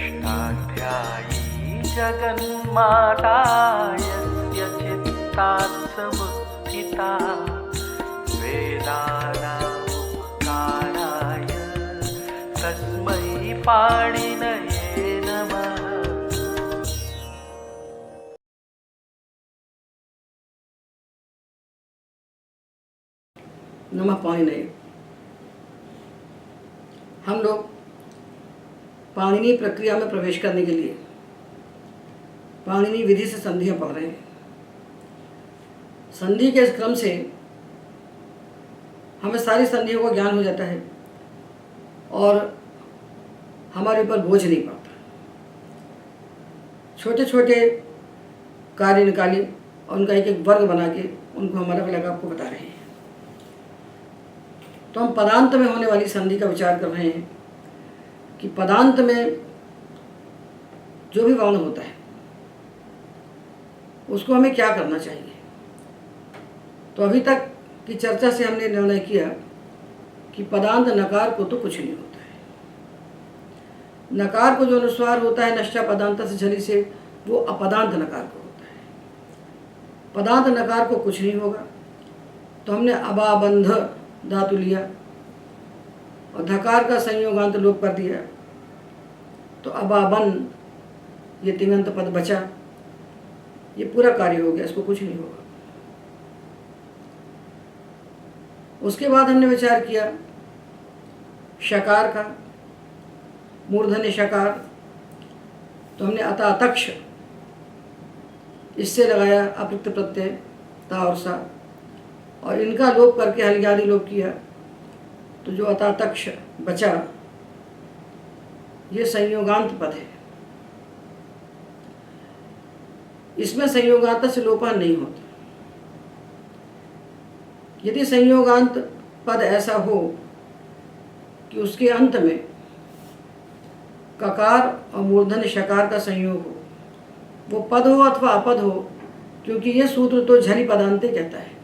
षष्ठाध्यायी जगन्माता यस्य चित्तात् समुत्थिता वेदानामुपकाराय तस्मै पाणिनये नमः। नमः पाणिनये। हम लोग पाणिनि प्रक्रिया में प्रवेश करने के लिए पाणिनि विधि से संधियाँ पढ़ रहे हैं। संधि के इस क्रम से हमें सारी संधियों का ज्ञान हो जाता है और हमारे ऊपर बोझ नहीं पड़ता। छोटे छोटे कार्य निकाले और उनका एक एक वर्ग बना के उनको हम अलग अलग आपको बता रहे हैं। तो हम पदांत में होने वाली संधि का विचार कर रहे हैं कि पदांत में जो भी वर्ण होता है उसको हमें क्या करना चाहिए। तो अभी तक की चर्चा से हमने निर्णय किया कि पदांत नकार को तो कुछ नहीं होता है। नकार को जो अनुस्वार होता है नश्चा पदांत से झली से, वो अपदांत नकार को होता है। पदांत नकार को कुछ नहीं होगा। तो हमने अबाबंध धातु लिया और धकार का संयोगांत लोप कर दिया, तो अबाबन ये तिङंत पद बचा। ये पूरा कार्य हो गया, इसको कुछ नहीं होगा। उसके बाद हमने विचार किया शकार का, मूर्धन्य शकार। तो हमने अतातक्ष इससे लगाया अपृक्त प्रत्यय ता और सा, और इनका लोप करके हलग्यादि लोप किया। तो जो अतातक्ष बचा ये संयोगांत पद है। इसमें संयोगांत से लोपा नहीं होता। यदि संयोगांत पद ऐसा हो कि उसके अंत में ककार और मूर्धन्य शकार का संयोग हो, वो पद हो अथवा अपद हो, क्योंकि ये सूत्र तो झली पदांते कहता है।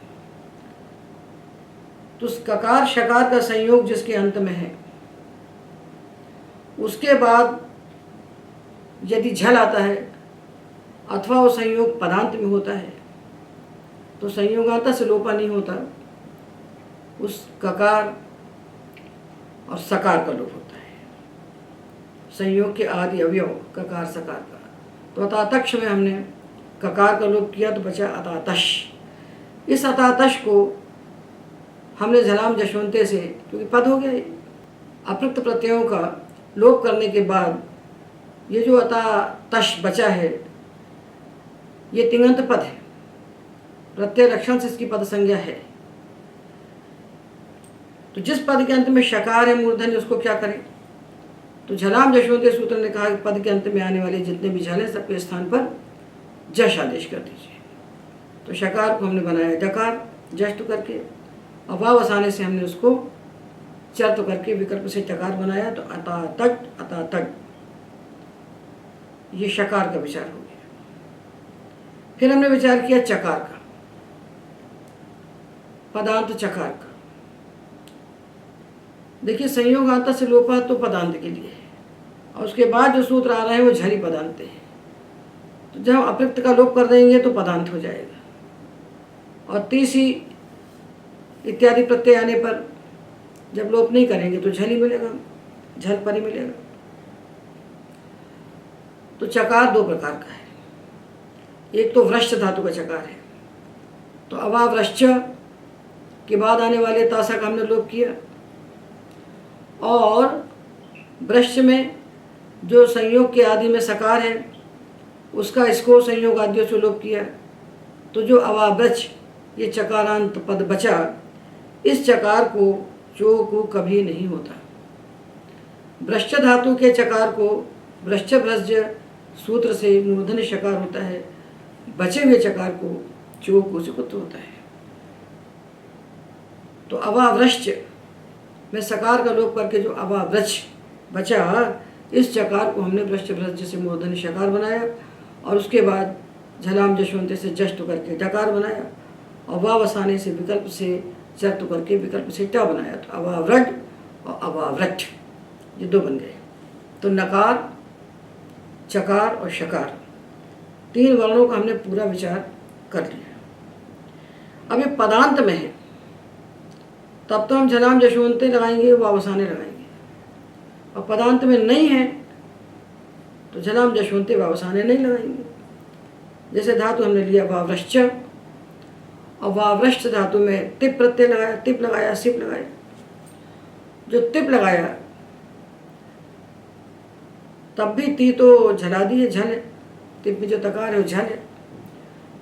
तो ककार शकार का संयोग जिसके अंत में है, उसके बाद यदि झल आता है अथवा वो संयोग पदांत में होता है, तो संयोगांत से लोपा नहीं होता। उस ककार और सकार का लोप होता है। संयोग के आदि अवयव ककार सकार का। तो अतातक्ष में हमने ककार का लोप किया तो बचा अतातश। इस अतातश को हमने झलाम जशवंते से, क्योंकि पद हो गया, अपृक्त प्रत्ययों का लोप करने के बाद ये जो अतातश बचा है ये तिङंत पद है। प्रत्यय लक्षण से इसकी पद संज्ञा है। तो जिस पद के अंत में शकार है मूर्धन्य, उसको क्या करें। तो झलाम जशवंते सूत्र ने कहा कि पद के अंत में आने वाले जितने भी झल हैं सबके स्थान पर जश आदेश कर दीजिए। तो शकार को हमने बनाया डकार जष्ट करके, अभावसाने से हमने उसको चर्त करके विकल्प से टकार बनाया। तो अतातट अतातट ये शकार का विचार हो गया। फिर हमने विचार किया चकार का, पदांत चकार का। देखिए संयोगांत से लोपा तो पदांत के लिए है, और उसके बाद जो सूत्र आ रहे हैं वो झली पदांत है। तो जब हम अपृक्त का लोप कर देंगे तो पदांत हो जाएगा, और तीसी इत्यादि प्रत्यय आने पर जब लोप नहीं करेंगे तो झल ही मिलेगा, झल पर ही मिलेगा। तो चकार दो प्रकार का है। एक तो वृश्च धातु का चकार है। तो अवावृश्च के बाद आने वाले तासा का हमने लोप किया, और वृश्च में जो संयोग के आदि में सकार है उसका इसको संयोग आदियों से लोप किया। तो जो अवावृच ये चकारांत पद बचा, इस चकार को चो को कभी नहीं होता। वृश्च धातु के चकार को वृश्च भ्रज सूत्र से मूर्धन्य शकार होता है। बचे हुए चकार को चो को से कुत्त होता है। तो अवावृश्च में सकार का लोप करके जो अवावृच बचा, इस चकार को हमने वृश्च भ्रज से मूर्धन्य शकार बनाया, और उसके बाद झलाम जशवंते से जष्ट करके डकार बनाया, और वावसाने से विकल्प से चर्त करके विकल्प से ट बनाया। तो अवाव्रट और अवाव्रट ये दो बन गए। तो नकार चकार और शकार, 3 वर्णों का हमने पूरा विचार कर लिया। अब ये पदांत में है, तब तो हम झलाम जशवंते लगाएंगे, वावसाने लगाएंगे, और पदांत में नहीं है तो झलाम जशवंते वावसाने नहीं लगाएंगे। जैसे धातु हमने लिया वावृश्च, और वावृश्च धातु में तिप प्रत्यय लगाया, तिप लगाया, सिप लगाया। जो तिप लगाया तब भी ती तो झला दी है, झल है, तिप में जो तकार है वो झल है,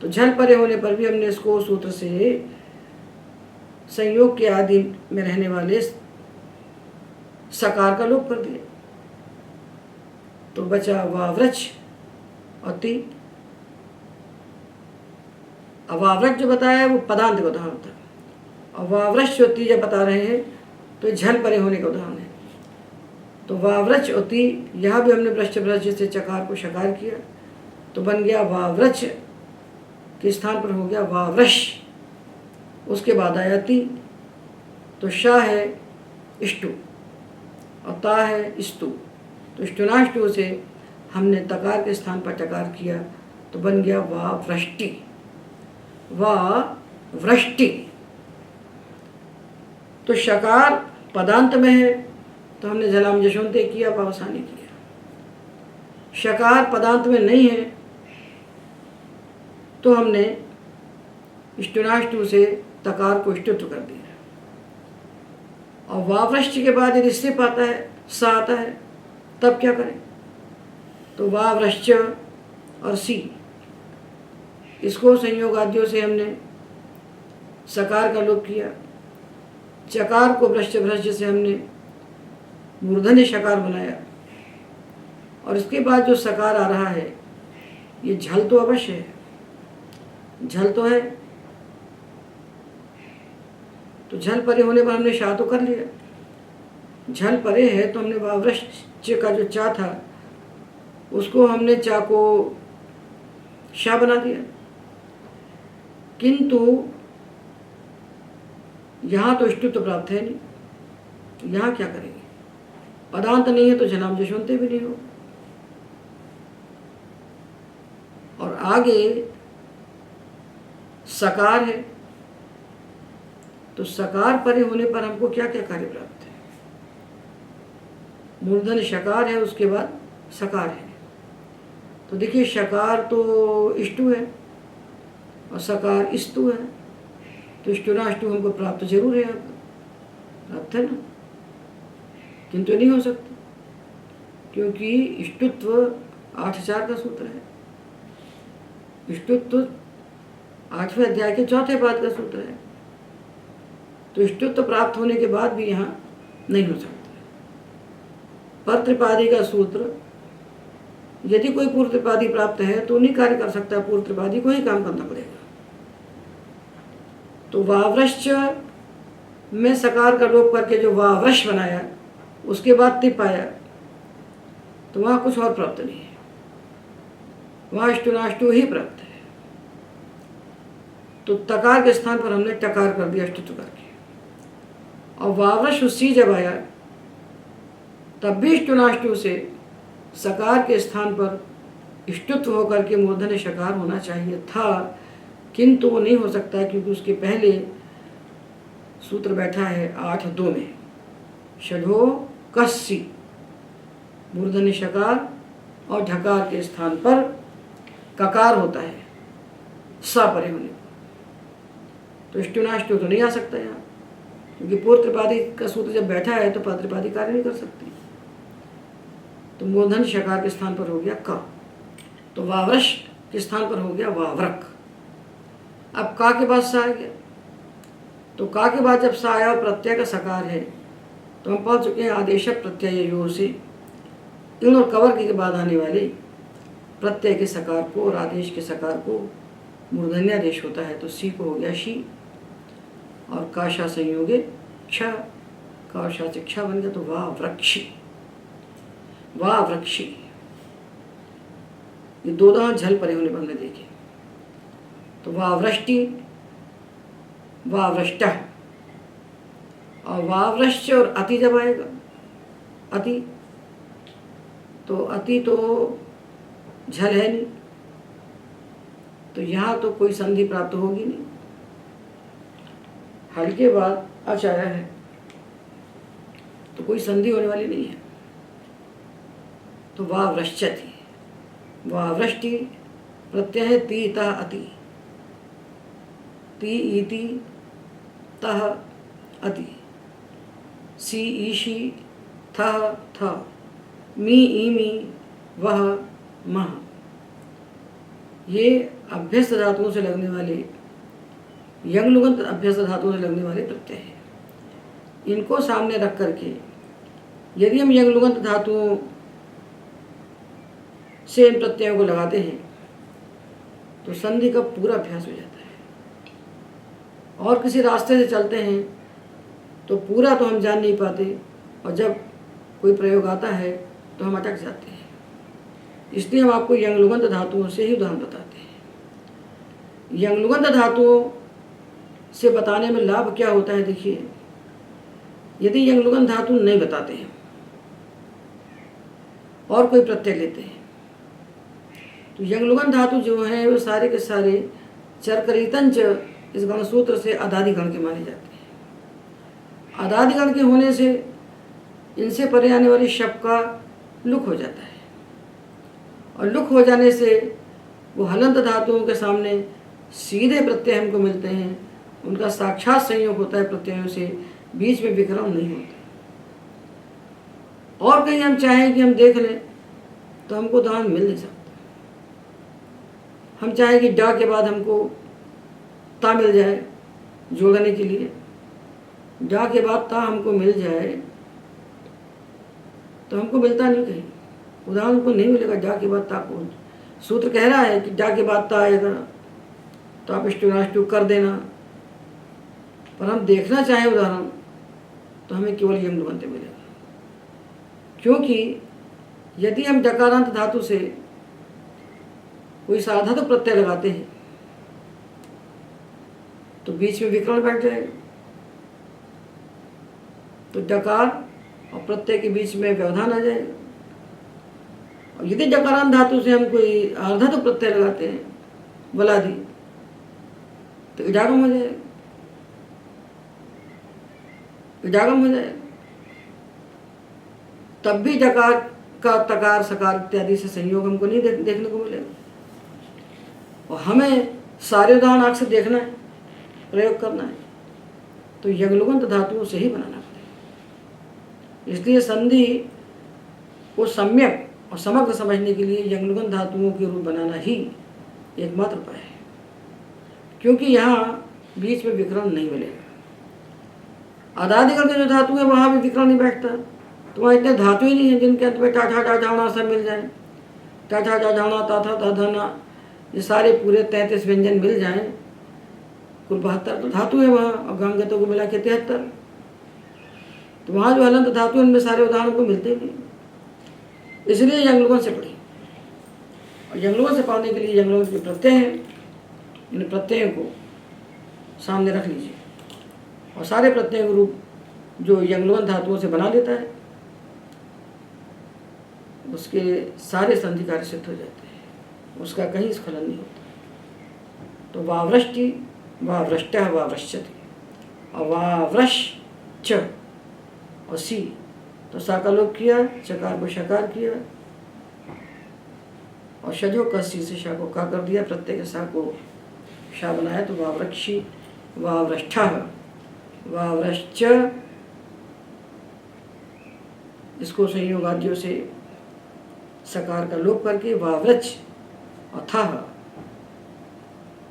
तो झल परे होने पर भी हमने इसको सूत्र से संयोग के आदि में रहने वाले सकार का लोप कर दिया, तो बचा वावृच और ती। अवावृच जो बताया है वो पदांत का उदाहरण था, और वावृच जो ती जब बता रहे हैं तो झल परे होने का उदाहरण है। तो वावृच और ती, यहाँ भी हमने भ्रष्ट भ्रष्ट से चकार को शकार किया, तो बन गया वावृच के स्थान पर हो गया वावृश, उसके बाद आया ती, तो शा है इष्टु और ता है स्तु, तो स्टुनाष्टु से हमने तकार के स्थान पर टकार किया, तो बन गया वावृष्टि, वावृष्टि। तो शकार पदांत में है तो हमने झलाम जशवंते किया, वावसाने किया। शकार पदांत में नहीं है तो हमने स्टुनाष्टु से तकार को स्टुत्व कर दिया। और वावृष्टि के बाद यदि सिप आता है, सा आता है, तब क्या करें? तो वावृश्च और सी, इसको संयोग आद्यों से हमने सकार का लोप किया। चकार को भ्रष्ट भ्रष्ट से हमने मूर्धन्य शकार बनाया, और इसके बाद जो सकार आ रहा है ये झल तो अवश्य है, झल तो है, तो झल परे होने पर हमने शा तो कर लिया। झल परे है तो हमने वावृश्च का जो चा था उसको हमने चा को शा बना दिया। किंतु यहाँ तो इष्टुत्व प्राप्त है नहीं, यहाँ क्या करेंगे? पदांत नहीं है तो झलाम जशवंते भी नहीं हो। और आगे सकार है, तो सकार परे होने पर हमको क्या क्या कार्य प्राप्त है? मूर्धन्य शकार है, उसके बाद सकार है। तो देखिए शकार तो इष्टु है और सकार स्तु है, तो इष्टुनाष्टु हमको प्राप्त जरूर है, प्राप्त है ना, किंतु नहीं हो सकता, क्योंकि इष्टुत्व 8 का सूत्र है। इष्टुत्व 8वें अध्याय के 4थे पाद का सूत्र है, तो इष्टुत्व प्राप्त होने के बाद भी यहाँ नहीं हो सकता। पर त्रिपादी का सूत्र, यदि कोई पूर्व त्रिपादी प्राप्त है तो नहीं कार्य कर सकता, पूर्व त्रिपादी को ही काम करना पड़ेगा। तो वावृश्च में सकार का लोप करके जो वावृश बनाया, उसके बाद तिप आया, तो वहाँ कुछ और प्राप्त नहीं है, वहाँ अष्टुनाष्टु ही प्राप्त है। तो तकार के स्थान पर हमने टकार कर दिया अष्टुत्व करके, और वावृश उसी जब आया तब भी अष्टुनाष्टु से सकार के स्थान पर इष्टुत्व होकर के मूर्धन्य शकार होना चाहिए था, किंतु वो नहीं हो सकता, क्योंकि उसके पहले सूत्र बैठा है 8-2 में, षडो कस्सी, मूर्धन्य शकार और ढकार के स्थान पर ककार होता है सा परे होने पर, तो इष्टुनाष्टु तो नहीं आ सकता यहाँ, क्योंकि पूर्व त्रिपादी का सूत्र जब बैठा है तो पर त्रिपादी कार्य नहीं कर सकती। तो मूर्धन्य शकार के स्थान पर हो गया क, तो वावृश के स्थान पर हो गया वावृक। अब का के बाद सा आ गया, तो का के बाद जब सा आया और प्रत्यय का सकार है, तो हम पहुंच चुके हैं आदेश प्रत्यय योग से। इन और कवर के बाद आने वाले प्रत्यय के सकार को और आदेश के सकार को मूर्धन्यादेश होता है, तो सी को हो गया शी, और काशा संयोगे क्ष, काशा से क्ष बन गया, तो वाह वृक्षी, वाह वृक्षी। ये 2 दांत झल परे होने पर हमने देखे, तो वावृष्टि, वावृष्ट, और वावृश्च और अति जब आएगा, अति, तो अति तो झल है नहीं, तो यहाँ तो कोई संधि प्राप्त होगी नहीं। हल के बाद अच आया है तो कोई संधि होने वाली नहीं है। तो वावृश्चति, वावृष्टि प्रत्यय है ती तः अति, ती इति तः अति, सी ईशी थः थ, मी ईमी वह मह। ये अभ्यस्त धातुओं से लगने वाले, यंगलुगंत अभ्यस्त धातुओं से लगने वाले प्रत्यय हैं। इनको सामने रख करके यदि हम यंगलुगंत धातुओं से इन प्रत्ययों को लगाते हैं तो संधि का पूरा अभ्यास हो जाता है। और किसी रास्ते से चलते हैं तो पूरा तो हम जान नहीं पाते, और जब कोई प्रयोग आता है तो हम अटक जाते हैं। इसलिए हम आपको यंगलुगंत धातुओं से ही उदाहरण बताते हैं। यंगलुगंत धातुओं से बताने में लाभ क्या होता है, देखिए, यदि यंगलुगंत धातु नहीं बताते हैं और कोई प्रत्यय लेते हैं तो यंगलुगंत धातु जो हैं वो सारे के सारे चरकरितंच इस गणसूत्र से अदादिगण के माने जाते हैं। अदादिगण के होने से इनसे परे आने वाली शब्द का लुक हो जाता है, और लुक हो जाने से वो हलंत धातुओं के सामने सीधे प्रत्यय हमको मिलते हैं। उनका साक्षात संयोग होता है प्रत्ययों से, बीच में विक्रम नहीं होता। और कहीं हम चाहें कि हम देख लें तो हमको उदाहरण मिल नहीं सकता। हम चाहें कि डा के बाद हमको ता मिल जाए जोड़ने के लिए, डा के बाद ता हमको मिल जाए तो हमको मिलता नहीं, कहीं उदाहरण को नहीं मिलेगा। डा के बाद ता को सूत्र कह रहा है कि डा के बाद ता आएगा तो आप स्टू कर देना, पर हम देखना चाहें उदाहरण तो हमें केवल यंगलुगंत मिलेगा। क्योंकि यदि हम डकारांत धातु से कोई साधातु प्रत्यय लगाते हैं तो बीच में विकर्ण बैठ जाएगा, तो डकार और प्रत्यय के बीच में व्यवधान आ जाएगा। और यदि डकारांत धातु से हम कोई अर्धातु प्रत्यय लगाते हैं बलादि तो इडागम हो जाएगा, इडागम हो जाएगा। तब भी डकार का तकार सकार इत्यादि से संयोग हमको नहीं देखने को मिलेगा। और हमें सारे उदाहरण आँख से देखना है, प्रयोग करना है, तो यंगलुगंत धातुओं से ही बनाना पड़ेगा। इसलिए संधि को सम्यक और समग्र समझने के लिए यंगलुगंत धातुओं के रूप बनाना ही एकमात्र उपाय है, क्योंकि यहाँ बीच में विकरण नहीं मिलेगा। अदादिगण के जो धातु है वहाँ भी विकरण नहीं बैठता, तो वहाँ इतने धातु ही नहीं है जिनके अंत में टाठा डाढ़ावना सब मिल जाए। टाठा डाढ़ावना ताथा ताधना ये सारे पूरे 33 व्यंजन मिल जाएं, कुल 72 तो धातु है वहाँ, और गांगतों को मिला के 73। तो वहाँ जो हलंत धातु इनमें सारे उदाहरण को मिलते नहीं, इसलिए यंगलुगंत से पढ़ी। और यंगलुगंत से पाने के लिए यंगलुगंत के प्रत्यय हैं, इन प्रत्ययों को सामने रख लीजिए, और सारे प्रत्यय रूप जो यंगलुगंत धातुओं से बना लेता है उसके सारे संधि कार्य सिद्ध हो जाते हैं, उसका कहीं स्खलन नहीं होता। तो वावृष्टि, वावृष्टः, वावृश्चति, और वावृश्च और सी, तो सा का लोप किया, चकार को शकार किया, और शजो कसी से शा को का कर दिया, प्रत्यय के सा को शा बनाया, तो वावृक्षी, वावृष्ठः, वावृश्च, इसको संयोगाद्यों से सकार का लोप करके वावृच, और था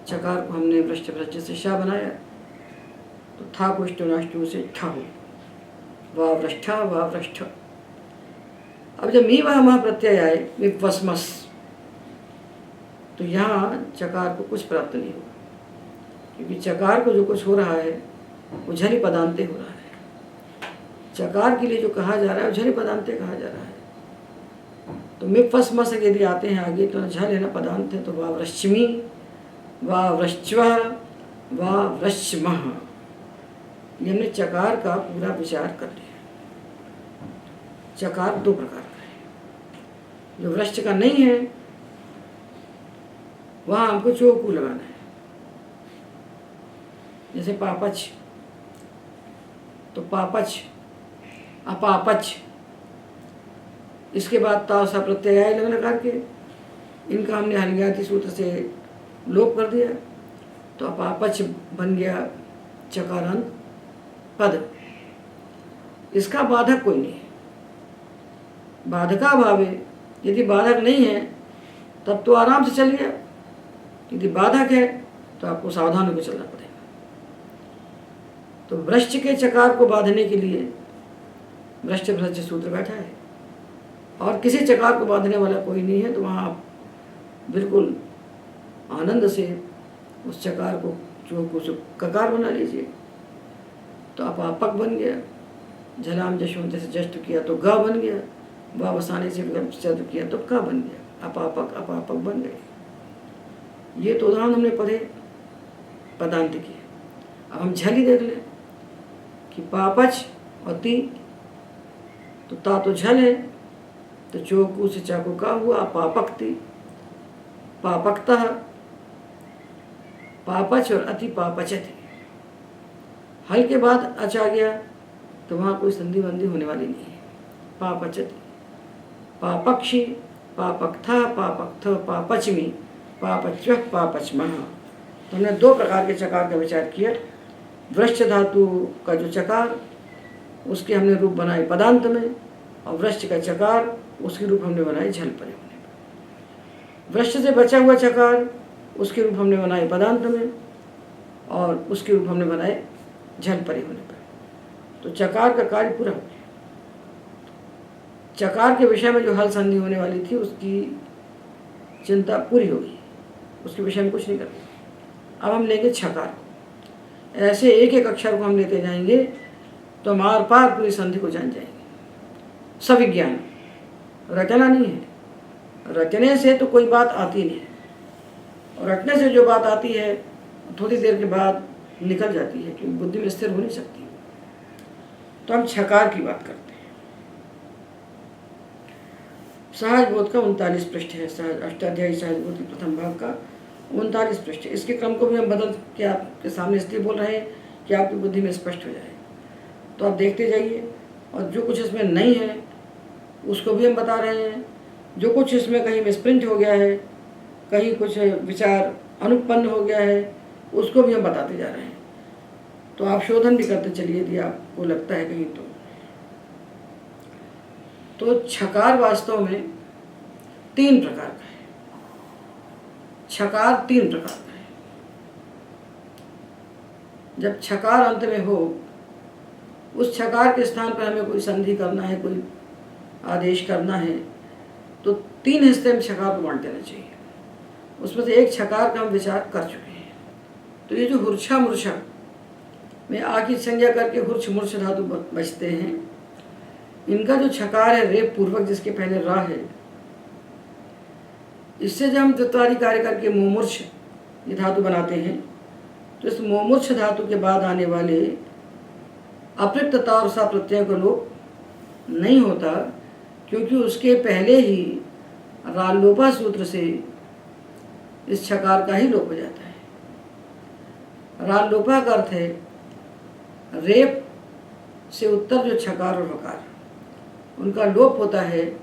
चकार को हमने वृश्च वृश्च से शा बनाया, तो था को स्टोनाष्टु से ठा हो, वावृष्ठा, वावृष्ठ। अब जब मी वह मह प्रत्यय आए विपस्मस, तो यहाँ चकार को कुछ प्राप्त नहीं होगा, क्योंकि चकार को जो कुछ हो रहा है वो झलि पदांते हो रहा है। चकार के लिए जो कहा जा रहा है वो झलि पदांते कहा जा रहा है। तो मिपस्मस यदि आते हैं आगे तो झल है ना पदांत है, तो वावृश्चमी, वावृश्च्वः, वावृश्चमः, हमने चकार का पूरा विचार कर लिया। चकार दो प्रकार का है, जो वृश्च का नहीं है वहाँ हमको चोकू लगाना है। जैसे पापच, तो पापच, अपापच, इसके बाद ता सा प्रत्यय लगा के इनका हमने हलज्ञाति सूत्र से लोप कर दिया, तो अपापच बन गया चकारांत पद। इसका बाधक कोई नहीं है, बाधका भाव है। यदि बाधक नहीं है तब तो आराम से चलिए, यदि बाधक है तो आपको सावधान होकर चलना पड़ेगा। तो वृश्च के चकार को बांधने के लिए वृश्च भ्रश्च सूत्र बैठा है, और किसी चकार को बांधने वाला कोई नहीं है। तो वहाँ आप बिल्कुल आनंद से उस चकार को जो ककार बना लीजिए। तो अपापक बन गया, झलाम जशवंत से जस्ट किया तो ग बन गया, व बसाने से चतुर किया तो क बन गया, अपापक अपापक बन गए। ये तो उदाहरण हमने पढ़े पदांत की। अब हम झल ही देख लें कि पापच और ती, तो ता तो झल है, तो चौकू से चाकू का हुआ पापकती, पापकता, पापच और अति पापचति। हल के बाद अच आ गया तो वहाँ कोई संधि बंदी होने वाली नहीं है। पापचति, पापक्षी, पापकथा, पापकथ, पापचमी, पापच्व, पापचमः। तो हमने दो प्रकार के चकार का विचार किया। वृश्च धातु का जो चकार, उसके हमने रूप बनाए पदांत में, और वृश्च का चकार उसके रूप हमने बनाए झल परे होने पर। वृश्च से बचा हुआ चकार उसके रूप हमने बनाए पदांत में, और उसके रूप हमने बनाए झल परे होने पर। तो चकार का कार्य पूरा हो गया। चकार के विषय में जो हल संधि होने वाली थी उसकी चिंता पूरी हो गई, उसके विषय में कुछ नहीं करना। अब हम लेंगे छकार को। ऐसे एक एक अक्षर को हम लेते जाएंगे तो हम आर पार पूरी संधि को जान जाएंगे। सविज्ञान, रचना नहीं है। रचने से तो कोई बात आती नहीं है, और रटने से जो बात आती है थोड़ी देर के बाद निकल जाती है, क्योंकि बुद्धि में स्थिर हो नहीं सकती। तो हम छकार की बात करते हैं। सहज बोध का 39 पृष्ठ है, सहज अष्टाध्यायी सहज बोध के प्रथम भाग का 39 पृष्ठ है। इसके क्रम को भी हम बदल के आपके सामने इसलिए बोल रहे हैं कि आपकी बुद्धि में स्पष्ट हो जाए। तो आप देखते जाइए, और जो कुछ इसमें नहीं है उसको भी हम बता रहे हैं। जो कुछ इसमें कहीं मिसप्रिंट हो गया है, कहीं कुछ विचार अनुत्पन्न हो गया है, उसको भी हम बताते जा रहे हैं। तो आप शोधन भी करते चलिए यदि आपको लगता है कहीं तो छकार वास्तव में 3 प्रकार का है। छकार 3 प्रकार का है। जब छकार अंत में हो, उस छकार के स्थान पर हमें कोई संधि करना है, कोई आदेश करना है, तो 3 हिस्से में छकार को बांट देना चाहिए। उसमें से एक छकार का हम विचार कर चुके हैं। तो ये जो हुर्छा मूर्छा में आ की संज्ञा करके हुर्छ मूर्छ धातु बचते हैं, इनका जो छकार है रेप पूर्वक जिसके पहले रा है, इससे जब हम द्वित्वादि कार्य करके मोमूर्छ ये धातु बनाते हैं, तो इस मोमूर्छ धातु के बाद आने वाले अपृक्तता और सा प्रत्यय का लोप नहीं होता, क्योंकि उसके पहले ही रालोपा सूत्र से इस छकार का ही लोप हो जाता है। रालोपा का अर्थ है रेप से उत्तर जो छकार और वकार, उनका लोप होता है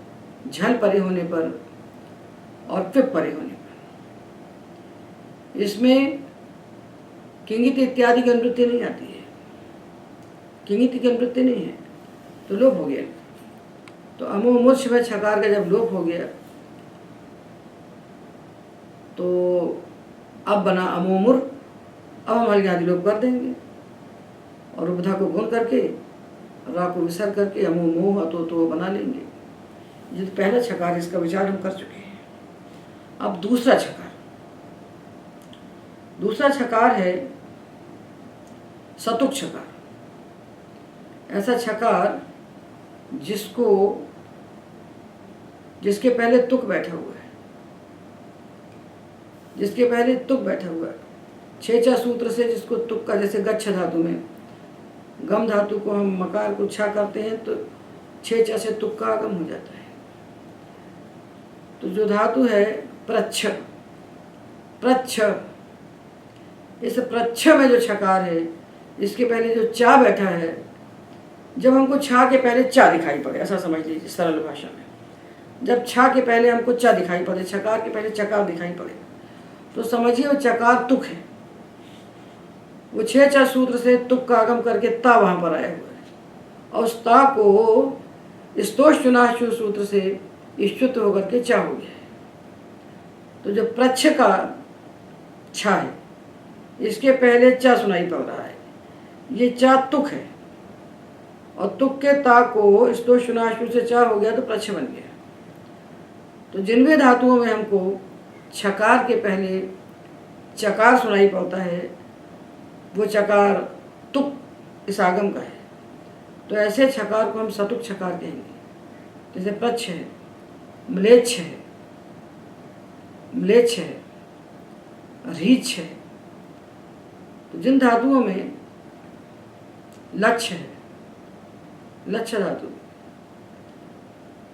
झल परे होने पर और पिप परे होने पर। इसमें किंगित इत्यादि की अनुवृत्ति नहीं आती है, किंगित की अनुवृत्ति नहीं है, तो लोप हो गया। तो अमोमूर्छ में छकार का जब लोप हो गया तो अब बना अमोमुर। अब हम हल्ज्ञादि लोप कर देंगे और उपधा को गुण करके रा को विसर्ग करके अमो मोह तो बना लेंगे। ये तो पहला छकार, इसका विचार हम कर चुके हैं। अब दूसरा छकार, दूसरा छकार है सतुक छकार। ऐसा छकार जिसके पहले तुक बैठा हुआ है, जिसके पहले तुक बैठा हुआ है। छेचा सूत्र से जिसको तुक का, जैसे गच्छ धातु में गम धातु को हम मकार को छा करते हैं तो छेचा से तुक का आगम हो जाता है। तो जो धातु है प्रच्छ, प्रच्छ, इस प्रच्छ में जो छकार है, इसके पहले जो चा बैठा है, जब हमको छा के पहले चा दिखाई पड़े, ऐसा समझ लीजिए सरल भाषा में, जब छा के पहले हमको चा दिखाई पड़े, छकार के पहले चकार दिखाई पड़े, तो समझिए वो चकार तुक है। वो छह चा सूत्र से तुक का आगम करके ता वहाँ पर आया हुआ है, और उस ता को स्तोष्टुनाशु सूत्र से इष्टुत होकर के चा हो गया है। तो जो प्रच्छ का छा है, इसके पहले चा सुनाई पड़ रहा है, ये चा तुक है, और तुक के ता को स्तोष्टुनाशु से चा हो गया तो प्रच्छ बन गया। तो जिन भी धातुओं में हमको छकार के पहले चकार सुनाई पड़ता है, वो चकार तुक इस आगम का है, तो ऐसे छकार को हम सतुक छकार कहेंगे। जैसे प्रच्छ है, म्लेच्छ है, म्लेच्छ है, रीछ है। तो जिन धातुओं में लक्ष्य है, लक्ष्य धातु,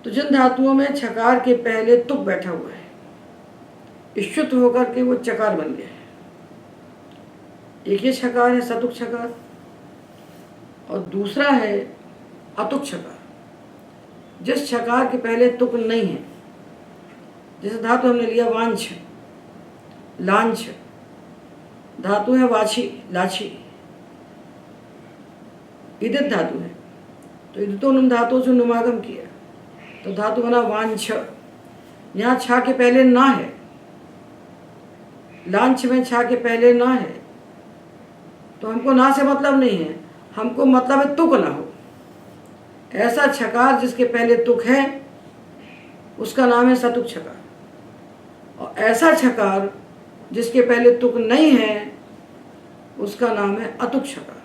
तो जिन धातुओं में छकार के पहले तुक बैठा हुआ है, इष्युत होकर के वो चकार बन गया है। एक ही छकार है सतुक छकार, और दूसरा है अतुक छकार। जिस छकार के पहले तुक नहीं है, जैसे धातु हमने लिया वांछ, लांछ, धातु है वाछी, लाछी, इदित धातु है, तो इदितो नुम धातु से नुमागम किया, तो धातु बना वांछ। यहाँ छा के पहले ना है, लांछ में छा के पहले ना है, तो हमको ना से मतलब नहीं है, हमको मतलब है तुक ना हो। ऐसा छकार जिसके पहले तुक है, उसका नाम है सतुक छकार, और ऐसा छकार जिसके पहले तुक नहीं है, उसका नाम है अतुक छकार।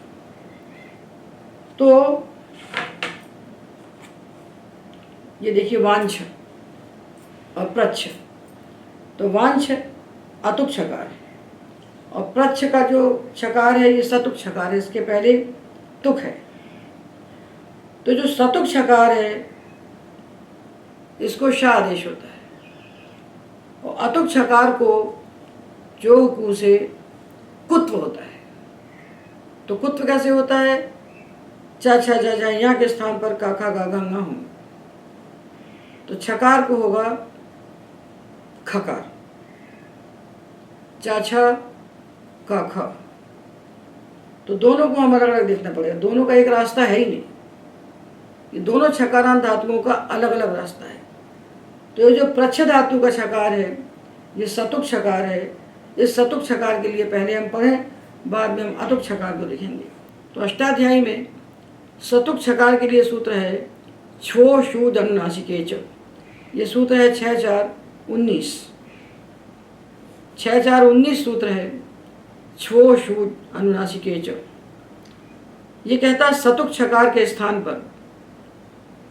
तो ये देखिए वांछ और प्रच्छ, तो वांछ अतुक छकार है, और प्रच्छ का जो छकार है ये सतुक छकार है, इसके पहले तुक है। तो जो सतुक छकार है, इसको शा आदेश होता है, और अतुक छकार को जो कु से कुत्व होता है। तो कुत्व कैसे होता है? चा छा जा जा यहाँ के स्थान पर का खा गा गा हों, तो छकार को होगा खकार, चा छा का खा। तो दोनों को हम अलग अलग देखना पड़ेगा, दोनों का एक रास्ता है ही नहीं, ये दोनों छकारांत धातुओं का अलग अलग रास्ता है। तो ये जो प्रच्छ धातु का छकार है, ये सतुक छकार है। इस सतुक छकार के लिए पहले हम पढ़ें, बाद में हम अतुक छकार को लिखेंगे। तो अष्टाध्यायी में सतुक छकार के लिए सूत्र है छो शू दनुनासिके च। ये सूत्र है 6-4-19, 6-4-19 सूत्र है छो शू अनुनासिके च। ये कहता है सतुक छकार के स्थान पर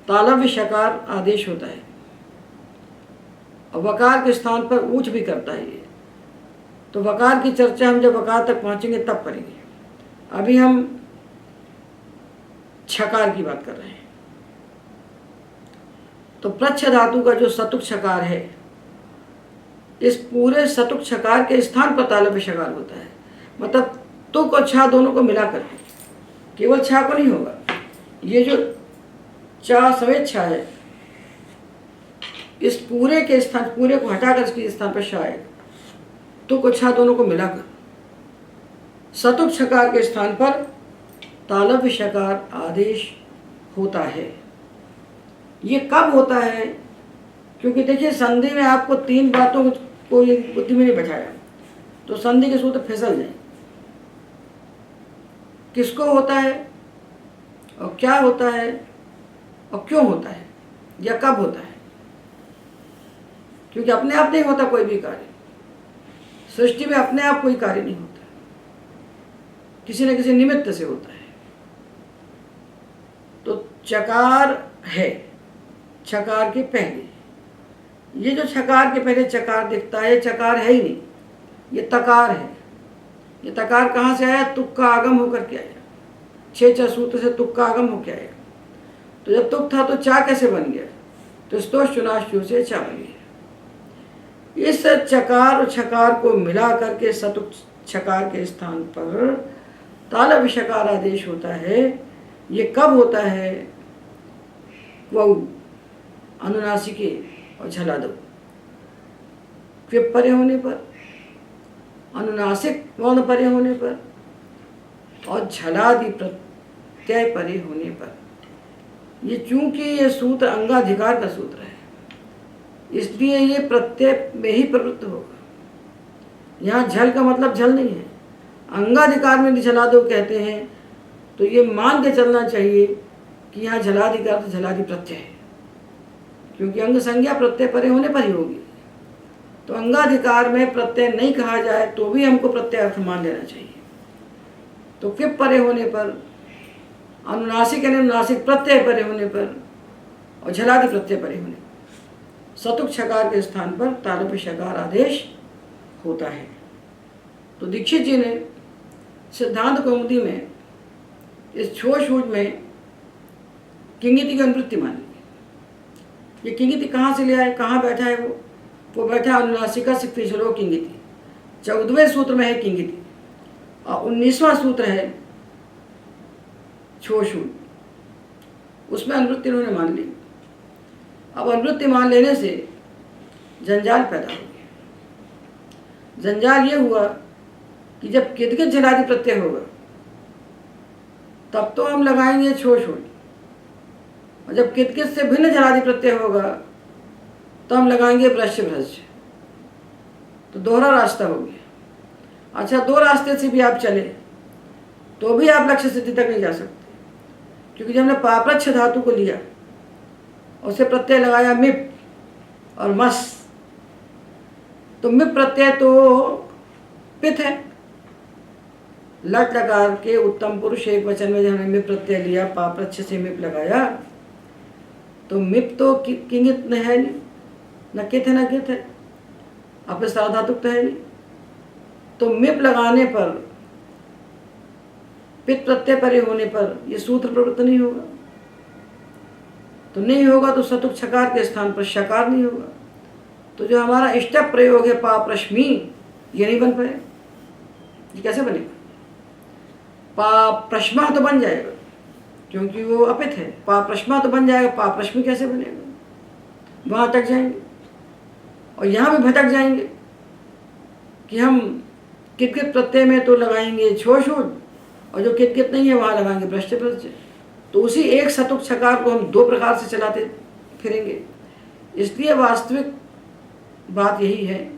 तालव्य शकार आदेश होता है, और वकार के स्थान पर ऊच भी करता है ये। तो वकार की चर्चा हम जब वकार तक पहुंचेंगे तब करेंगे। अभी हम छकार की बात कर रहे हैं। तो प्रच्छ धातु का जो सतुक छकार है, इस पूरे सतुक छकार के स्थान पर तालव्य शकार होता है। मतलब तुक और छा दोनों को मिला करके, केवल छा को नहीं होगा। ये जो चा समेत छा है, इस पूरे के स्थान, पूरे को हटाकर इसके स्थान पर शा आएगा। तुक और छा दोनों को मिलाकर सतुक छकार के स्थान पर तालव्य शकार आदेश होता है। ये कब होता है? क्योंकि देखिए संधि में आपको 3 बातों को ये बुद्धि में नहीं बैठाया, तो संधि के सूत्र फिसल जाए। किसको होता है, और क्या होता है, और क्यों होता है, या कब होता है? क्योंकि अपने आप नहीं होता कोई भी कार्य, सृष्टि में अपने आप कोई कार्य नहीं होता, किसी न किसी निमित्त से होता है। तो चकार है, छकार के पहले, ये जो छकार के पहले चकार दिखता है, चकार है ही नहीं, ये तकार है। ये तकार कहाँ से आया? तुक का आगम होकर के आया, 6 सूत्र से तुक का आगम होकर आया। तो जब तुक था तो चा कैसे बन गया? तो स्तोष चुनाश से चा बन गया। इस चकार और छकार को मिला करके सतुक छकार के स्थान पर तालव्य शकार आदेश होता है। ये कब होता है? क्वौ अनुनासिके और झलादौ क्विप परे होने पर, अनुनासिक वर्ण परे होने पर और झलादि प्रत्यय परे होने पर। ये चूंकि ये सूत्र अंगाधिकार का सूत्र है, इसलिए ये प्रत्यय में ही प्रवृत्त होगा। यहाँ झल का मतलब झल नहीं है। अंगाधिकार में यदि झलादौ कहते हैं तो ये मान के चलना चाहिए कि यहाँ झलाधिकार तो झलादि प्रत्यय है, क्योंकि अंग संज्ञा प्रत्यय परे होने पर ही होगी। तो अंगाधिकार में प्रत्यय नहीं कहा जाए तो भी हमको प्रत्यय अर्थ मान लेना चाहिए। तो क्विप परे होने पर, अनुनासिक यानी अनुनासिक प्रत्यय परे होने पर और झलादि प्रत्यय परे होने पर सतुक छकार के स्थान पर तालव्य शकार आदेश होता है। तो दीक्षित जी ने सिद्धांत कौमुदी में इस छो शूज में किंगिति की अनुवृत्ति मान ली। ये किंगिति कहाँ से ले आए, कहाँ बैठा है वो बैठा अनुनासिका से पिछलो किंगिति। 14वें सूत्र में है किंगिति और 19वां सूत्र है छो शूज, उसमें अनुवृत्ति उन्होंने मान ली। अब अनुवृत्ति मान लेने से जंजाल पैदा हो गया। जंजाल ये हुआ कि जब किदकित झलादि प्रत्यय होगा तब तो हम लगाएंगे छो शूज, और जब किदकित से भिन्न झलादि प्रत्यय होगा तो हम लगाएंगे ब्रश्य भ्रश्य। तो दोहरा रास्ता हो गया। अच्छा, दो रास्ते से भी आप चले तो भी आप लक्ष्य सिद्धि तक नहीं जा सकते, क्योंकि जब हमने पाप्रच्छ धातु को लिया उसे प्रत्यय लगाया मिप और मस, तो मिप प्रत्यय तो पित है। लट लकार के उत्तम पुरुष एक वचन में जब हमने मिप प्रत्यय लिया, पाप्रच्छ से मिप लगाया, तो मिप तो किंगित न है नहीं, न कित है न कित है, अपने साधातुक तो है नहीं। तो मिप लगाने पर, पित प्रत्यय परे होने पर ये सूत्र प्रवृत्त नहीं होगा। तो नहीं होगा तो सतुक छकार के स्थान पर शकार नहीं होगा। तो जो हमारा इष्टप प्रयोग है पाप्रश्मी, ये नहीं बन पाएगा। ये कैसे बनेगा? पाप्रश्मा तो बन जाएगा क्योंकि वो अपित है, पाप्रश्मा तो बन जाएगा, पाप्रश्मी कैसे बनेगा? वहाँ अटक जाएंगे और यहाँ भी भटक जाएंगे कि हम कितकित प्रत्यय में तो लगाएंगे छो शूज और जो कितकित नहीं है वहाँ लगाएंगे भ्रष्ट प्रत्यय। तो उसी एक सतुक छकार को हम दो प्रकार से चलाते फिरेंगे। इसलिए वास्तविक बात यही है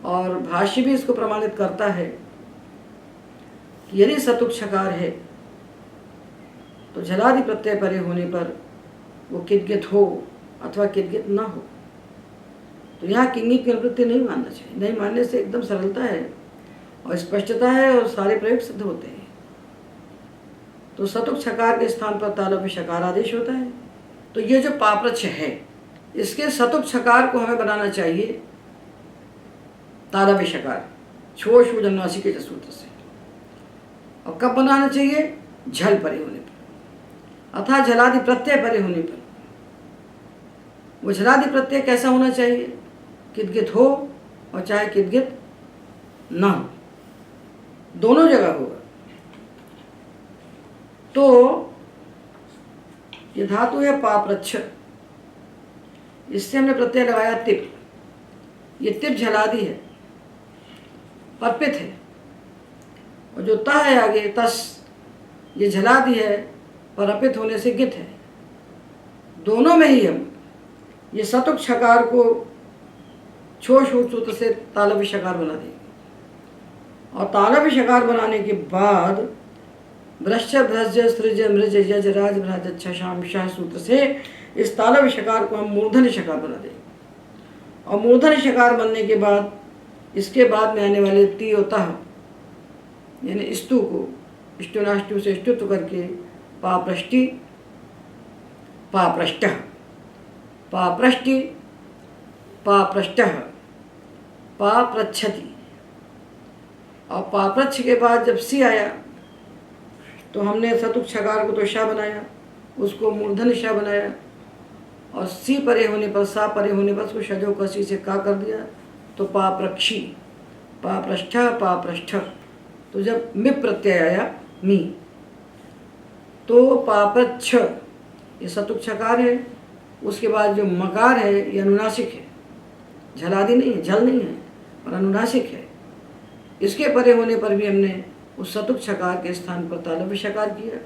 और भाष्य भी इसको प्रमाणित करता है कि यदि सतुक छकार है तो झलादि प्रत्यय परे होने पर वो किदगित हो अथवा किदगित ना हो। तो यहाँ किंगित की अनुवृत्ति नहीं मानना चाहिए। नहीं मानने से एकदम सरलता है और स्पष्टता है और सारे प्रयोग सिद्ध होते हैं। तो सतुक छकार के स्थान पर तालव्य शकार आदेश होता है। तो ये जो पाप्रच्छ है इसके सतुक छकार को हमें बनाना चाहिए तालव्य शकार, छो शूज अनुनासिक के सूत्र से। और कब बनाना चाहिए? झल परे होने पर अथवा झलादि प्रत्यय परे होने पर। वो झलादि प्रत्यय कैसा होना चाहिए? किदगित हो और चाहे किदगित ना हो, दोनों जगह होगा। तो ये धातु है पाप्रच्छ, इससे हमने प्रत्यय लगाया तिप। ये तिप झलादि है, परपित है, और जो ता है आगे तस, ये झलादि है, परपित होने से गित है। दोनों में ही हम ये सतुक छकार को छो शूज सूत्र से तालव्य शकार बना देंगे। और तालव्य शकार बनाने के बाद भ्रश्च भ्रज सृज मृज यज राज भ्राज शाम शाह सूत्र से इस तालव्य शकार को हम मूर्धन्य शकार बना देंगे। और मूर्धन्य शकार बनने के बाद इसके बाद में आने वाले ती और तह यानी स्तु को ष्टुनाष्टु से ष्टुत्व करके पाप्रष्टि पाप्रष्टः पाप्रष्टि पाप्रष्टः पाप्रच्छति। और पाप्रच्छ के बाद जब सी आया तो हमने सतुक छकार को तो शाह बनाया, उसको मूर्धन्य शाह बनाया और सी परे होने पर, सा परे होने पर उसको शजो कसी से का कर दिया तो पाप्रक्षी, पापृष्ठ पापृष्ठ। तो जब मिप प्रत्यय आया मी तो पापच्छ ये सतुक छकार है। उसके बाद जो मकार है ये अनुनासिक है, झलादि नहीं है, झल नहीं है पर अनुनासिक है। इसके परे होने पर भी हमने उस सतुक छकार के स्थान पर तालव्य शकार किया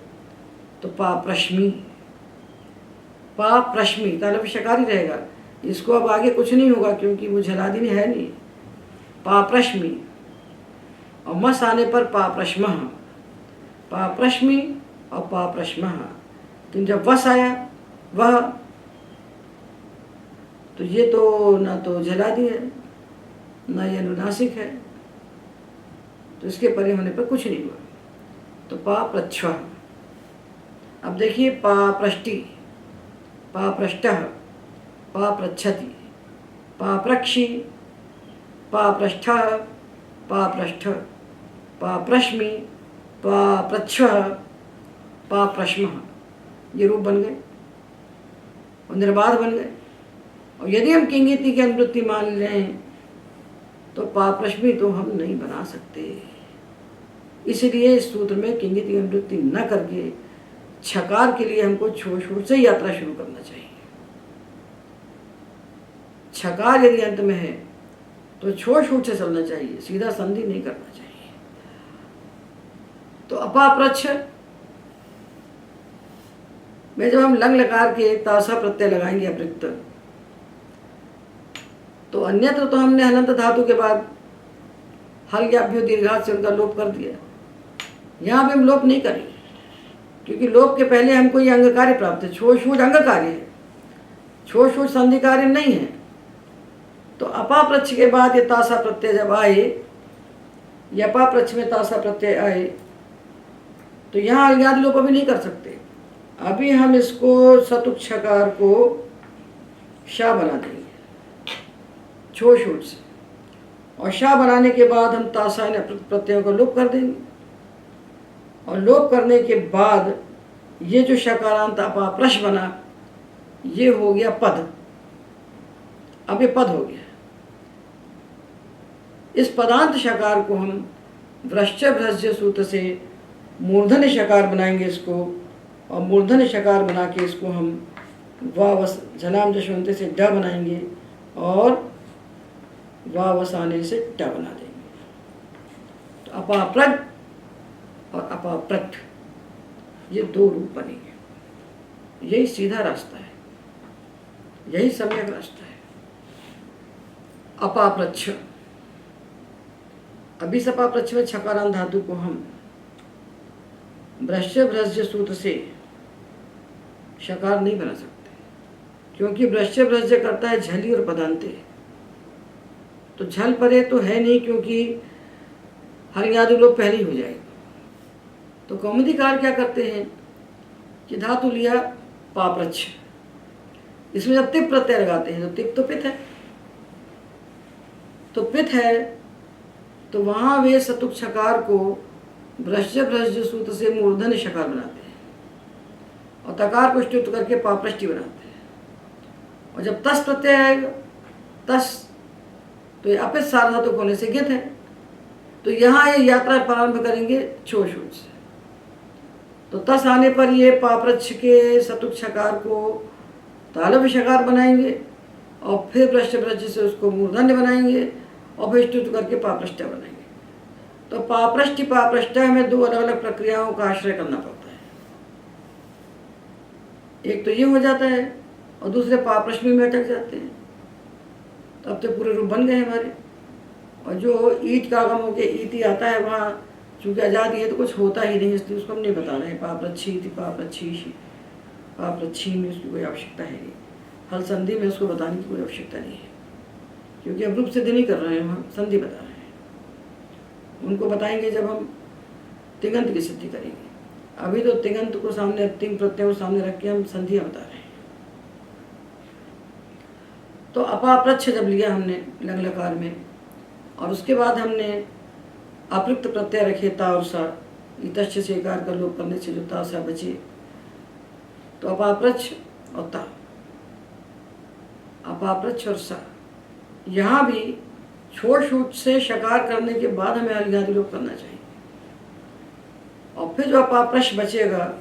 तो पाप्रश्मी, पाप्रश्मी तालव्य शकार ही रहेगा। इसको अब आगे कुछ नहीं होगा क्योंकि वो झलादि है नहीं। पाप्रश्मी और मस आने पर पाप्रश्मः, पाप्रश्मी और पाप्रश्मः। लेकिन जब वस आया वह तो ये तो ना तो झलादि है ना ये अनुनासिक है, तो इसके परे होने पर कुछ नहीं हुआ तो पाप्रच्छ। अब देखिए पाप्रष्टि, पाप्रष्टः, पाप्रच्छति, पाप्रक्षि, पाप्रष्ठः, पाप्रष्ठ, पाप्रश्मि, पाप्रच्छः, पाप्रश्मः। ये रूप बन गए और निर्बाध बन गए। और यदि हम किंगिति की अनुवृत्ति मान लें तो पाप्रश्मी तो हम नहीं बना सकते। इसलिए इस सूत्र में किंगिति की अनुवृत्ति न करके छकार के लिए हमको छोड़ छोड़ से यात्रा शुरू करना चाहिए। छकार यदि अंत में है तो छोड़ छोड़ से चलना चाहिए, सीधा संधि नहीं करना चाहिए। तो अपाप्रच्छ में जब हम लंग लकार के तासा प्रत्यय लगाएंगे अपृक्त, तो अन्यत्र तो हमने हलंत धातु के बाद हल याभ्यो दीर्घात से उनका लोप कर दिया। यहाँ भी हम लोप नहीं करेंगे क्योंकि लोप के पहले हमको ये अंग कार्य प्राप्त है। छोड़ छूट अंग कार्य है, छोड़ छूट संधि कार्य नहीं है। तो अपाप्रच्छ के बाद ये तासा प्रत्यय जब आए, ये अपाप्रच्छ में तासा प्रत्यय आए तो यहाँ अलगादि लोप अभी नहीं कर सकते। अभी हम इसको सतुक छकार को शा बना देंगे छोड़ छूट से, और शा बनाने के बाद हम तासा प्रत्ययों को लोप कर देंगे। और लोप करने के बाद ये जो शकारांत अपाप्रश बना ये हो गया पद। अब ये पद हो गया। इस पदांत शकार को हम वृश्च भ्रज्य सूत्र से मूर्धन्य शकार बनाएंगे इसको, और मूर्धन्य शकार बना के इसको हम वावस झलाम जशवंते से ड बनाएंगे और वावस आने से ट बना देंगे। तो अपाप्रज और अपाप्रट ये दो रूप बनेंगे। यही सीधा रास्ता है, यही सम्यक रास्ता है। अपाप्रच्छ, अभी इस अपाप्रच्छ में छकारांत धातु को हम वृश्च भ्रज्य सूत्र से शकार नहीं बना सकते क्योंकि वृश्च भ्रज्य करता है झली और पदांते। तो झल परे तो है नहीं क्योंकि हरियादि लोप पहले ही हो जाएगा। तो कौमुदीकार क्या करते हैं कि धातु लिया पाप्रच्छ, इसमें जब तिप प्रत्यय लगाते हैं तो तिप तो पित है, तो पित है तो वहाँ वे सतुक छकार को वृश्च भ्रज्य सूत्र से मूर्धन्य शकार बनाते हैं और तकार को ष्टुत करके पाप्रष्टि बनाते हैं। और जब तस प्रत्यय आएगा, तस तो ये अपित सार्वधातुक होने से गित है, तो यहाँ ये यात्रा प्रारंभ करेंगे छोड़ छूट से। तो तस आने पर ये पाप्रच्छ के सतुक छकार को तालव्य शकार बनाएंगे और फिर वृश्च भ्रज्य से उसको मूर्धन्य बनाएंगे और फिर ष्टुत करके पाप्रष्ट बनाएंगे। तो पाप्रष्टि पाप्रष्ट में दो अलग अलग प्रक्रियाओं का आश्रय करना पड़ता है। एक तो ये हो जाता है और दूसरे पाप्रश्मी में अटक जाते हैं। तो अब तो पूरे रूप बन गए हमारे। और जो ईट का आगम होकर ईति आता है वहाँ चूँकि आज़ादी है तो कुछ होता ही नहीं, इसलिए उसको हम नहीं बता रहे हैं। पाप्रच्छी थी, पाप्रच्छी, पाप्रच्छी में उसकी कोई आवश्यकता है नहीं। हल संधि में उसको बताने की कोई आवश्यकता नहीं है क्योंकि अब रूप सिद्ध नहीं कर रहे हैं, हम संधि बता रहे हैं। उनको बताएंगे जब हम तिङंत की सिद्धि करेंगे। अभी तो तिङंत को सामने, तिङ प्रत्यय को सामने रख के हम संधियाँ बता रहे हैं। तो अपाप्रच्छ जब लिया हमने लंग लकार में और उसके बाद हमने अपृक्त प्रत्यय रखे ता और सा, इतश्च से एकार का लोप करने से जो ता सा बचे, तो अपाप्रच्छ और ता अपाप्रच्छ और सा। यहाँ भी छोड़ छूट से शकार करने के बाद हमें अलगादि लोप करना चाहिए। और फिर जो अपाप्रच्छ बचेगा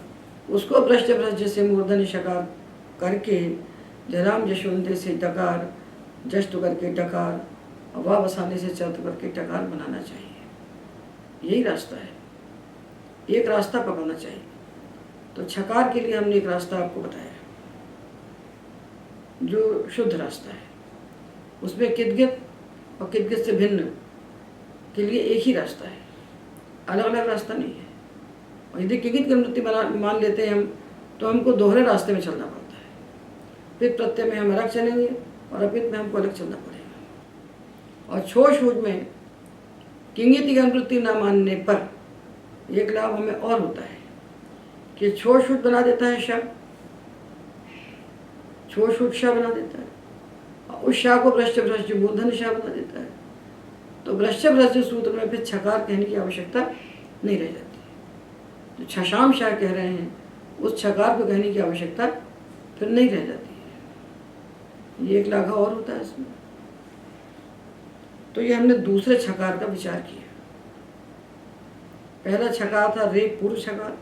उसको भ्रष्ट भ्रष्ट से मूर्धन्य शकार करके जराम जशवंते से डकार, जष्ट करके डकार, वाव बसाने से चर्त करके टकार बनाना चाहिए। यही रास्ता है, एक रास्ता पकड़ना चाहिए। तो छकार के लिए हमने एक रास्ता आपको बताया जो शुद्ध रास्ता है। उसमें किदगित और किदगित से भिन्न के लिए एक ही रास्ता है, अलग अलग रास्ता नहीं है। और यदि किदगित की अनुवृत्ति मान लेते हैं हम, तो हमको दोहरे रास्ते में चलना पड़ता है। पित प्रत्यय में हम अलग चलेंगे और अपित में हमको अलग चलना पड़ेगा। और छोड़ छूट में किंगित की अनुवृत्ति न मानने पर एक लाभ हमें और होता है कि छोड़ छूट बना देता है शब्द, छोड़ छूट शाह बना देता है, और उस शाह को भ्रष्ट भ्रष्ट मूर्धन्य शाह बना देता है। तो भ्रष्ट भ्रष्ट सूत्र में फिर छकार कहने की आवश्यकता नहीं रह जाती। जो छशाम शाह कह रहे हैं उस छकार को कहने की आवश्यकता फिर नहीं रह जाती है। ये एक लाघा और होता है इसमें। तो ये हमने दूसरे छकार का विचार किया। पहला छकार था रे पूर्व छकार,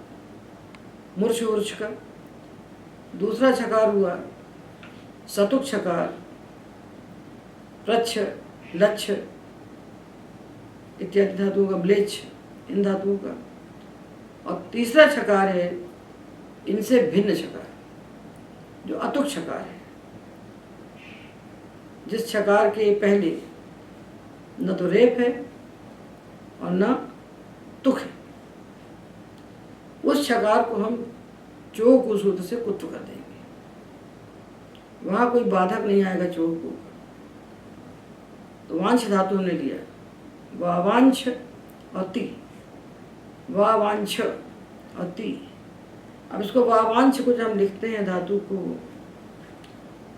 मूर्छ ऊर्छ का। दूसरा छकार हुआ सतुक छकार, प्रच्छ, लच्छ इत्यादि धातुओं का, ब्लेच्छ इन धातुओं का। और तीसरा छकार है इनसे भिन्न छकार जो अतुक छकार है, जिस छकार के पहले न तो रेप है और न तुक है। उस छकार को हम चोक सूत्र से कुत्व कर देंगे। वहाँ कोई बाधक नहीं आएगा चोक को। तो वांछ धातु ने लिया वावांछ और ती, वावांछ और ती। अब इसको वावांछ को जब हम लिखते हैं धातु को,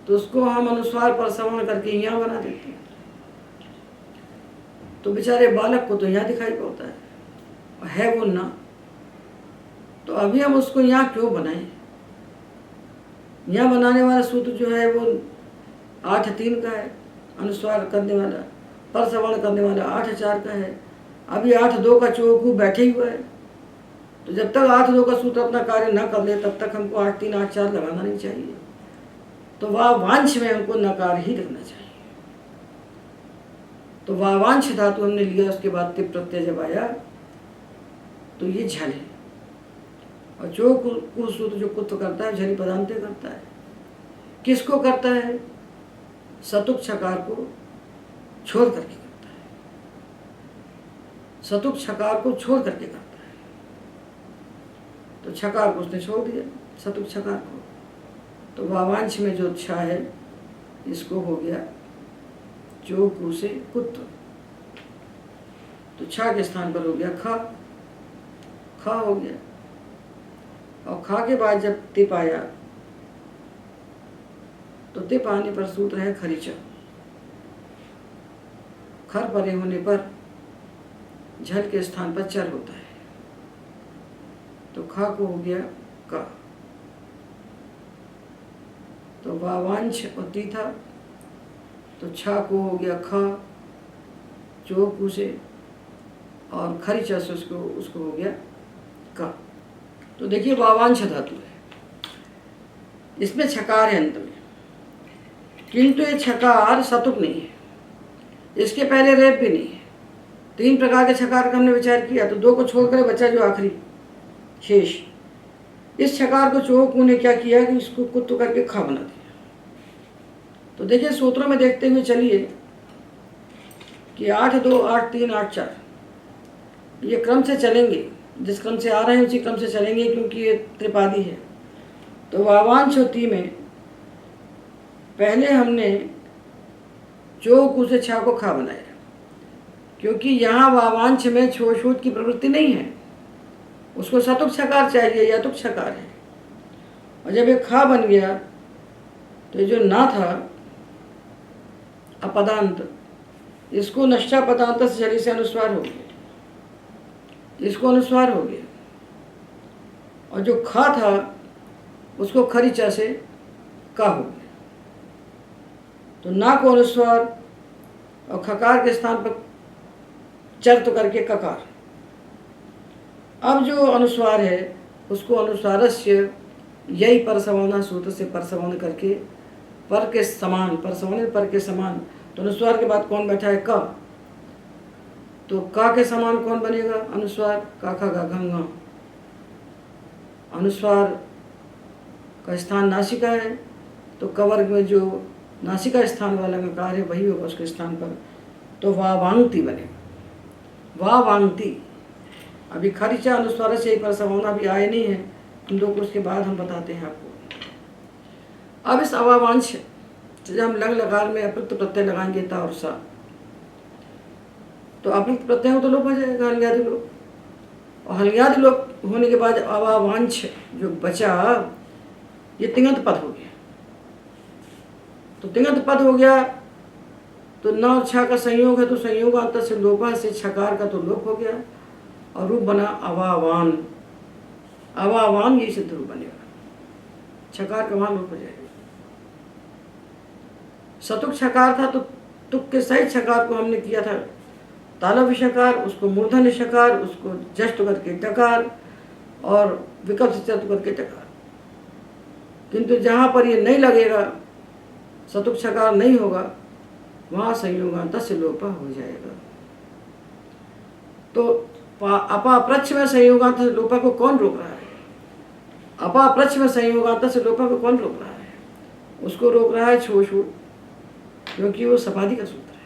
तो उसको हम अनुस्वार पर श्रवण करके यहाँ बना देते हैं। तो बेचारे बालक को तो यहाँ दिखाई पड़ता है और है वो ना। तो अभी हम उसको यहाँ क्यों बनाएं? यहाँ बनाने वाला सूत्र जो है वो 8-3 का है, अनुस्वार करने वाला, पर श्रवण करने वाला 8-4 का है। अभी 8-2 का चौकू बैठे हुआ है। तो जब तक 8-2 का सूत्र अपना कार्य न कर ले तब तक हमको 8-3-8-4 लगाना नहीं चाहिए। तो वावांश में हमको नकार ही लिखना चाहिए। तो वावांश धातु हमने लिया, उसके बाद तिप प्रत्यय जब आया तो ये झल है। और जो सूत्र जो कुत्व करता है झली पदांते करता है। किसको करता है? सतुक छकार को छोड़ करके करता है। सतुक छकार को छोड़ करके करता है। तो छकार को उसने छोड़ दिया, सतुक छकार को। तो वावांश में जो छा है इसको हो गया जो कु से कुत्व। तो छा के स्थान पर हो गया खा, खा हो गया। और खा के बाद जब तिप आया तो तिप आने पर सूत्र है खरीचा। खर परे होने पर झल के स्थान पर चर होता है। तो खा को हो गया का। तो वावांश और ती था, तो छा को हो गया खा चोकू से, और खरीचा से उसको हो गया का। तो देखिए वावांश धातु है, इसमें छकार है अंत में, किंतु ये छकार सतुक नहीं है, इसके पहले रेप भी नहीं है। 3 प्रकार के छकार का हमने विचार किया। तो 2 को छोड़कर बचा जो आखिरी शेष। इस छकार को चोकू ने क्या किया कि इसको कुत्व करके खा बना दिया। तो देखिए सूत्रों में देखते हुए चलिए कि 8-2, 8-3, 8-4 ये क्रम से चलेंगे। जिस क्रम से आ रहे हैं उसी क्रम से चलेंगे, क्योंकि ये त्रिपादी है। तो वावांश और ती में पहले हमने चोकू से छा को खा बनाया, क्योंकि यहाँ वावांश में छोड़ छूट की प्रवृत्ति नहीं है। उसको सतुक छकार चाहिए या तुक छकार है। और जब ये खा बन गया तो जो ना था अपदांत, इसको नष्टा पदांत से झली से अनुस्वार हो गया, इसको अनुस्वार हो गया। और जो खा था उसको खरीचा से का हो गया। तो ना को अनुस्वार और खकार के स्थान पर चर्त करके ककार। अब जो अनुस्वार है उसको अनुस्वारस्य यही परसवर्ण सूत्र से परसवर्ण करके पर के समान, परसवर्ण पर के समान, तो अनुस्वार के बाद कौन बैठा है? क। तो का के समान कौन बनेगा? अनुस्वार का खा गा घंगा। अनुस्वार का स्थान नासिका है, तो कवर्ग में जो नासिका स्थान वाला गकार है वही होगा उसके स्थान पर, तो वावांगती बनेगा। वावांगती। अभी खरीचा अनुस्वार से ही परसवर्ण अभी आए नहीं है, हम लोग उसके बाद हम बताते हैं आपको। अब इस अवावांश जब हम लग लकार में अप्रयुक्त प्रत्यय लगाएंगे ता और सा, तो अप्रयुक्त प्रत्यय हो तो लोप हो जाएगा हल्यादि लोप, और हल्यादि लोप होने के बाद अवावांश जो बचा ये तिङत पद हो गया। तो तिङत पद हो गया तो न और छ का संयोग है, तो संयोग अंत से लोपा से छकार का तो लोप हो गया और रूप बना अवावान। अवावान ये सिद्ध रूप बनेगा, छकार का वहां लोप हो जाएगा। सतुक छकार था तो तुक के सहित छकार को हमने किया था तालव्य शकार, उसको मूर्धन्य शकार, उसको जष्ट करके डकार और विकल्प से चतुर करके डकार। किंतु जहां पर ये नहीं लगेगा, सतुक छकार नहीं होगा, वहां संयोगांत से लोप हो जाएगा। तो अपाप्रच्छ में संयोगांत से लोपा को कौन रोक रहा है? अपाप्रच्छ में संयोगांत से लोपा को कौन रोक रहा है? उसको रोक रहा है छोशु, क्योंकि वो सपादी का सूत्र है।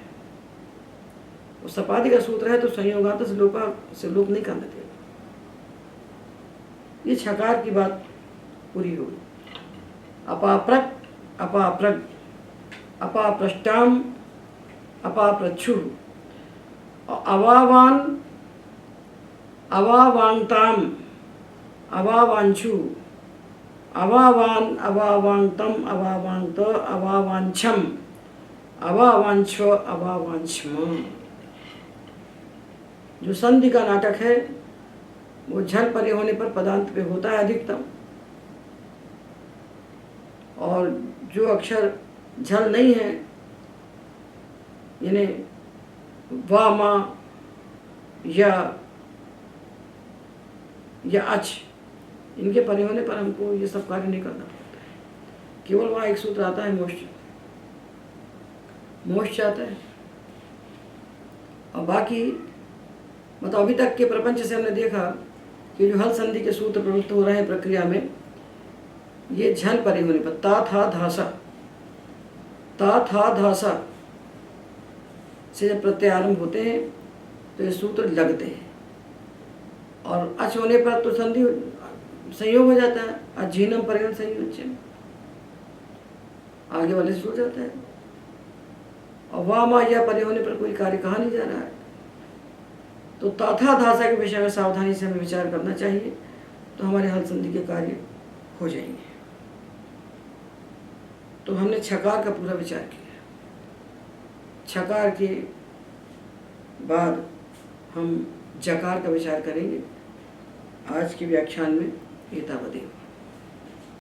वो सपादी का सूत्र है तो संयोगांत से लोपा से लोप नहीं करने देगा। ये छकार की बात पूरी होगी। अपाप्रक, अपाप्रग, अपाप्रष्टाम, अपाप्रच्छु, अवावान, अवावांगताम, अवावांशु, अवावान, अवावांगतम, अवावांगत, अवावांछम, अवावांछ, अवावांछम। जो संधि का नाटक है वो झल परे होने पर पदांत पे होता है अधिकतम, और जो अक्षर झल नहीं है यानी वा मा या अच, इनके परे होने पर हमको ये सब कार्य नहीं करना पड़ता है। केवल वहाँ एक सूत्र आता है मोक्ष, मोक्ष आता है। और बाकी मतलब अभी तक के प्रपंच से हमने देखा कि जो हल संधि के सूत्र प्रवृत्त हो रहे हैं प्रक्रिया में, ये झल परे होने पर ता था धासा, ता था धासा से जब प्रत्यय आरंभ होते हैं तो ये सूत्र लगते हैं, और अच होने पर तो संधि संयोग हो जाता है। अजीनम परिगण संयोजन आगे वाले से हो जाता है, और वाह मा या परे होने पर कोई कार्य कहा नहीं जा रहा है। तो तथा धासा के विषय में सावधानी से हमें विचार करना चाहिए, तो हमारे हल संधि के कार्य हो जाएंगे। तो हमने छकार का पूरा विचार किया। छकार के बाद हम जकार का विचार करेंगे। आज के व्याख्यान में एतावदेव।